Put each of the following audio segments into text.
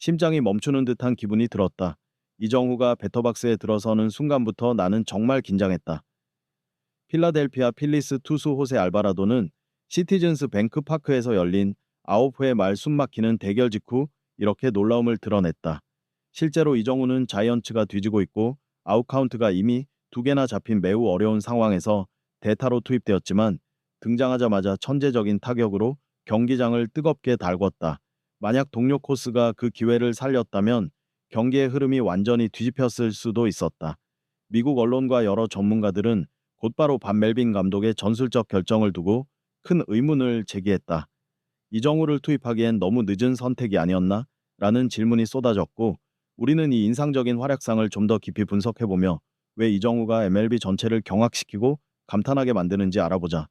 심장이 멈추는 듯한 기분이 들었다. 이정후가 배터박스에 들어서는 순간부터 나는 정말 긴장했다. 필라델피아 필리스 투수 호세 알바라도는 시티즌스 뱅크 파크에서 열린 9회 말 숨막히는 대결 직후 이렇게 놀라움을 드러냈다. 실제로 이정우는 자이언츠가 뒤지고 있고 아웃카운트가 이미 2개나 잡힌 매우 어려운 상황에서 대타로 투입되었지만 등장하자마자 천재적인 타격으로 경기장을 뜨겁게 달궜다. 만약 동료 코스가 그 기회를 살렸다면 경기의 흐름이 완전히 뒤집혔을 수도 있었다. 미국 언론과 여러 전문가들은 곧바로 반 멜빈 감독의 전술적 결정을 두고 큰 의문을 제기했다. 이정우를 투입하기엔 너무 늦은 선택이 아니었나? 라는 질문이 쏟아졌고, 우리는 이 인상적인 활약상을 좀 더 깊이 분석해보며 왜 이정우가 MLB 전체를 경악시키고 감탄하게 만드는지 알아보자.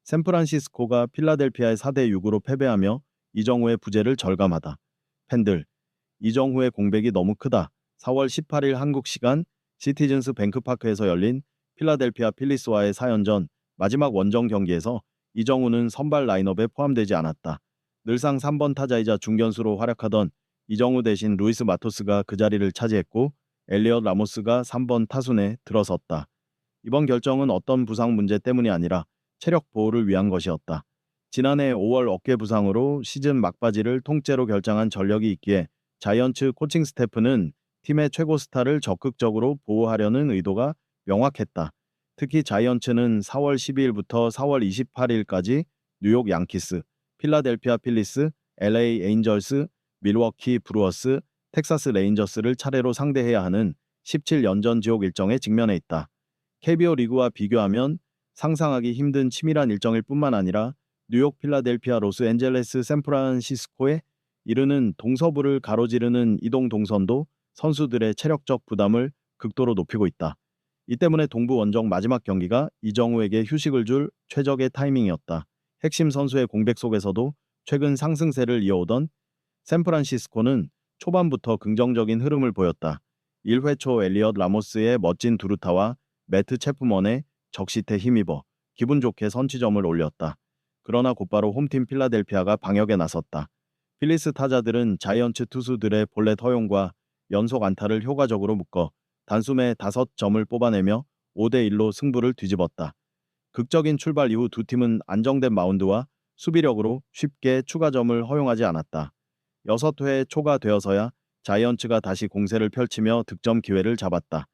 샌프란시스코가 필라델피아에 4대6으로 패배하며 이정우의 부재를 절감하다. 팬들, 이정후의 공백이 너무 크다. 4월 18일 한국 시간 시티즌스 뱅크파크에서 열린 필라델피아 필리스와의 4연전 마지막 원정 경기에서 이정후는 선발 라인업에 포함되지 않았다. 늘상 3번 타자이자 중견수로 활약하던 이정후 대신 루이스 마토스가 그 자리를 차지했고 엘리엇 라모스가 3번 타순에 들어섰다. 이번 결정은 어떤 부상 문제 때문이 아니라 체력 보호를 위한 것이었다. 지난해 5월 어깨 부상으로 시즌 막바지를 통째로 결장한 전력이 있기에 자이언츠 코칭 스태프는 팀의 최고 스타를 적극적으로 보호하려는 의도가 명확했다. 특히 자이언츠는 4월 12일부터 4월 28일까지 뉴욕 양키스, 필라델피아 필리스, LA 에인절스, 밀워키 브루어스, 텍사스 레인저스를 차례로 상대해야 하는 17연전 지옥 일정에 직면해 있다. KBO 리그와 비교하면 상상하기 힘든 치밀한 일정일 뿐만 아니라 뉴욕, 필라델피아, 로스앤젤레스, 샌프란시스코에 이르는 동서부를 가로지르는 이동 동선도 선수들의 체력적 부담을 극도로 높이고 있다. 이 때문에 동부 원정 마지막 경기가 이정우에게 휴식을 줄 최적의 타이밍이었다. 핵심 선수의 공백 속에서도 최근 상승세를 이어오던 샌프란시스코는 초반부터 긍정적인 흐름을 보였다. 1회 초 엘리엇 라모스의 멋진 두루타와 매트 체프먼의 적시태 힘입어 기분 좋게 선취점을 올렸다. 그러나 곧바로 홈팀 필라델피아가 방역에 나섰다. 필리스 타자들은 자이언츠 투수들의 볼넷 허용과 연속 안타를 효과적으로 묶어 단숨에 5점을 뽑아내며 5대1로 승부를 뒤집었다. 극적인 출발 이후 두 팀은 안정된 마운드와 수비력으로 쉽게 추가점을 허용하지 않았다. 6회 초가 되어서야 자이언츠가 다시 공세를 펼치며 득점 기회를 잡았다.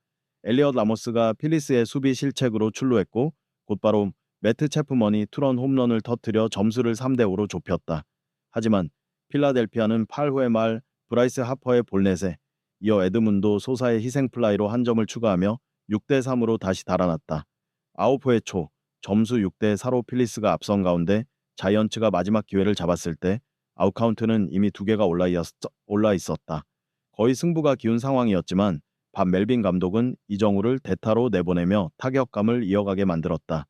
엘리엇 라모스가 필리스의 수비 실책으로 출루했고 곧바로 매트 체프먼이 투런 홈런을 터뜨려 점수를 3대5로 좁혔다. 하지만 필라델피아는 8회 말 브라이스 하퍼의 볼넷에 이어 에드문도 소사의 희생플라이로 한 점을 추가하며 6대3으로 다시 달아났다. 9회 초 점수 6대4로 필리스가 앞선 가운데 자이언츠가 마지막 기회를 잡았을 때 아웃카운트는 이미 2개가 올라 있었다. 거의 승부가 기운 상황이었지만 밥 멜빈 감독은 이정우를 대타로 내보내며 타격감을 이어가게 만들었다.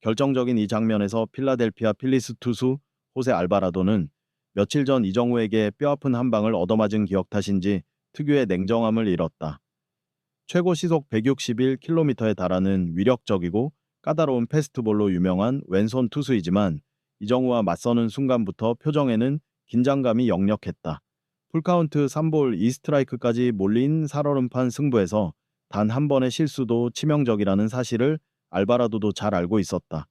결정적인 이 장면에서 필라델피아 필리스 투수 호세 알바라도는 며칠 전 이정우에게 뼈아픈 한 방을 얻어맞은 기억 탓인지 특유의 냉정함을 잃었다. 최고 시속 161km에 달하는 위력적이고 까다로운 패스트볼로 유명한 왼손 투수이지만 이정우와 맞서는 순간부터 표정에는 긴장감이 역력했다. 풀카운트 3볼 2스트라이크까지 몰린 살얼음판 승부에서 단 한 번의 실수도 치명적이라는 사실을 알바라도도 잘 알고 있었다.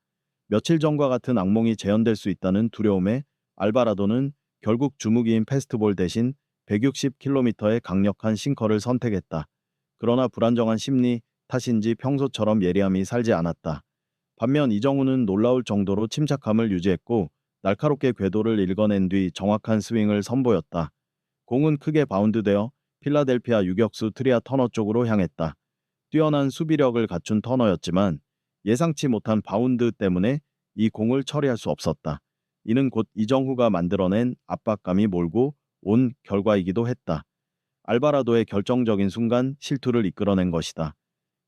며칠 전과 같은 악몽이 재현될 수 있다는 두려움에 알바라도는 결국 주무기인 패스트볼 대신 160km의 강력한 싱커를 선택했다. 그러나 불안정한 심리 탓인지 평소처럼 예리함이 살지 않았다. 반면 이정우는 놀라울 정도로 침착함을 유지했고 날카롭게 궤도를 읽어낸 뒤 정확한 스윙을 선보였다. 공은 크게 바운드되어 필라델피아 유격수 트리아 터너 쪽으로 향했다. 뛰어난 수비력을 갖춘 터너였지만 예상치 못한 바운드 때문에 이 공을 처리할 수 없었다. 이는 곧 이정후가 만들어낸 압박감이 몰고 온 결과이기도 했다. 알바라도의 결정적인 순간 실투를 이끌어낸 것이다.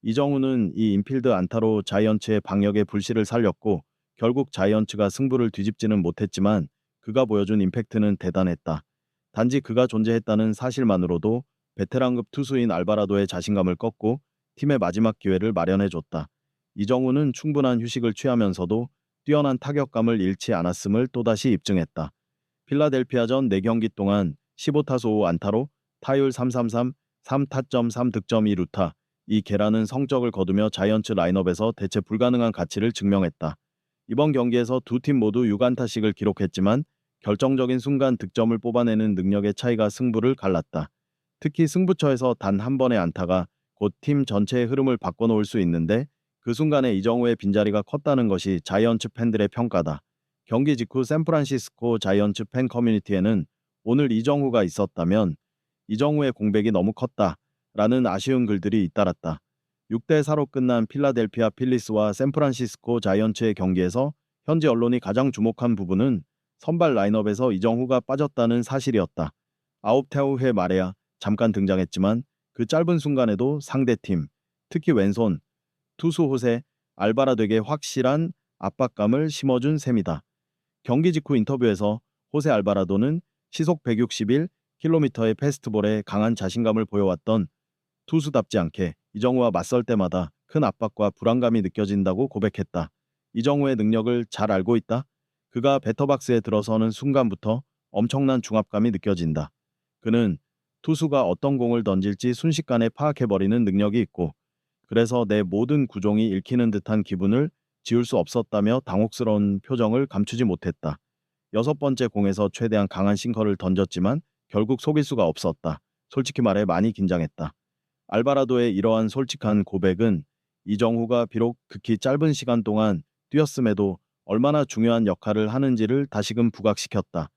이정후는 이 인필드 안타로 자이언츠의 방역의 불씨를 살렸고 결국 자이언츠가 승부를 뒤집지는 못했지만 그가 보여준 임팩트는 대단했다. 단지 그가 존재했다는 사실만으로도 베테랑급 투수인 알바라도의 자신감을 꺾고 팀의 마지막 기회를 마련해줬다. 이정후는 충분한 휴식을 취하면서도 뛰어난 타격감을 잃지 않았음을 또다시 입증했다. 필라델피아전 4경기 동안 15타수 5안타로 타율 333, 3타점 3득점 2루타. 이 계란은 성적을 거두며 자이언츠 라인업에서 대체 불가능한 가치를 증명했다. 이번 경기에서 두 팀 모두 6안타씩을 기록했지만 결정적인 순간 득점을 뽑아내는 능력의 차이가 승부를 갈랐다. 특히 승부처에서 단 한 번의 안타가 곧 팀 전체의 흐름을 바꿔놓을 수 있는데 그 순간에 이정우의 빈자리가 컸다는 것이 자이언츠 팬들의 평가다. 경기 직후 샌프란시스코 자이언츠 팬 커뮤니티에는 오늘 이정우가 있었다면 이정우의 공백이 너무 컸다 라는 아쉬운 글들이 잇따랐다. 6대4로 끝난 필라델피아 필리스와 샌프란시스코 자이언츠의 경기에서 현지 언론이 가장 주목한 부분은 선발 라인업에서 이정후가 빠졌다는 사실이었다. 아홉 태우회 말에야 잠깐 등장했지만 그 짧은 순간에도 상대팀, 특히 왼손, 투수 호세, 알바라도에게 확실한 압박감을 심어준 셈이다. 경기 직후 인터뷰에서 호세 알바라도는 시속 161km의 패스트볼에 강한 자신감을 보여왔던 투수답지 않게 이정우와 맞설 때마다 큰 압박과 불안감이 느껴진다고 고백했다. 이정우의 능력을 잘 알고 있다. 그가 배터박스에 들어서는 순간부터 엄청난 중압감이 느껴진다. 그는 투수가 어떤 공을 던질지 순식간에 파악해버리는 능력이 있고 그래서 내 모든 구종이 읽히는 듯한 기분을 지울 수 없었다며 당혹스러운 표정을 감추지 못했다. 여섯 번째 공에서 최대한 강한 싱커를 던졌지만 결국 속일 수가 없었다. 솔직히 말해 많이 긴장했다. 알바라도의 이러한 솔직한 고백은 이정후가 비록 극히 짧은 시간 동안 뛰었음에도 얼마나 중요한 역할을 하는지를 다시금 부각시켰다.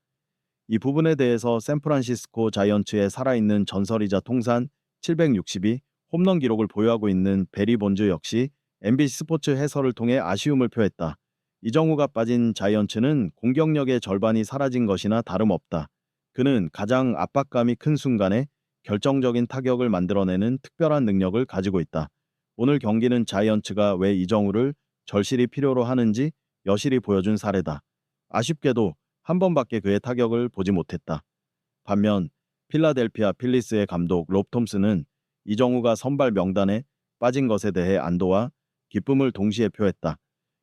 이 부분에 대해서 샌프란시스코 자이언츠의 살아있는 전설이자 통산 762 홈런 기록을 보유하고 있는 베리 본즈 역시 MBC 스포츠 해설을 통해 아쉬움을 표했다. 이정후가 빠진 자이언츠는 공격력의 절반이 사라진 것이나 다름없다. 그는 가장 압박감이 큰 순간에 결정적인 타격을 만들어내는 특별한 능력을 가지고 있다. 오늘 경기는 자이언츠가 왜 이정후를 절실히 필요로 하는지 여실히 보여준 사례다. 아쉽게도 한 번밖에 그의 타격을 보지 못했다. 반면 필라델피아 필리스의 감독 롭 톰슨은 이정후가 선발 명단에 빠진 것에 대해 안도와 기쁨을 동시에 표했다.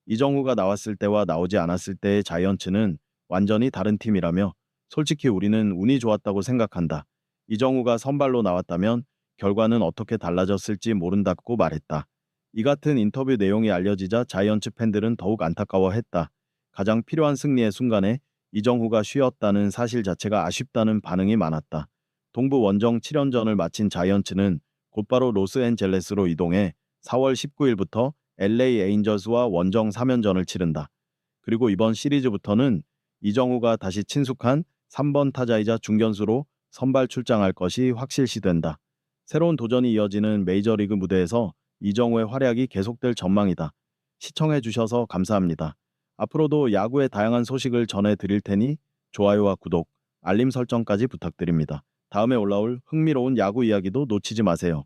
이정후가 나왔을 때와 나오지 않았을 때의 자이언츠는 완전히 다른 팀이라며 솔직히 우리는 운이 좋았다고 생각한다. 이정후가 선발로 나왔다면 결과는 어떻게 달라졌을지 모른다고 말했다. 이 같은 인터뷰 내용이 알려지자 자이언츠 팬들은 더욱 안타까워했다. 가장 필요한 승리의 순간에 이정후가 쉬었다는 사실 자체가 아쉽다는 반응이 많았다. 동부 원정 7연전을 마친 자이언츠는 곧바로 로스앤젤레스로 이동해 4월 19일부터 LA 에인저스와 원정 3연전을 치른다. 그리고 이번 시리즈부터는 이정후가 다시 친숙한 3번 타자이자 중견수로 선발 출장할 것이 확실시된다. 새로운 도전이 이어지는 메이저리그 무대에서 이정후의 활약이 계속될 전망이다. 시청해주셔서 감사합니다. 앞으로도 야구의 다양한 소식을 전해드릴 테니 좋아요와 구독, 알림 설정까지 부탁드립니다. 다음에 올라올 흥미로운 야구 이야기도 놓치지 마세요.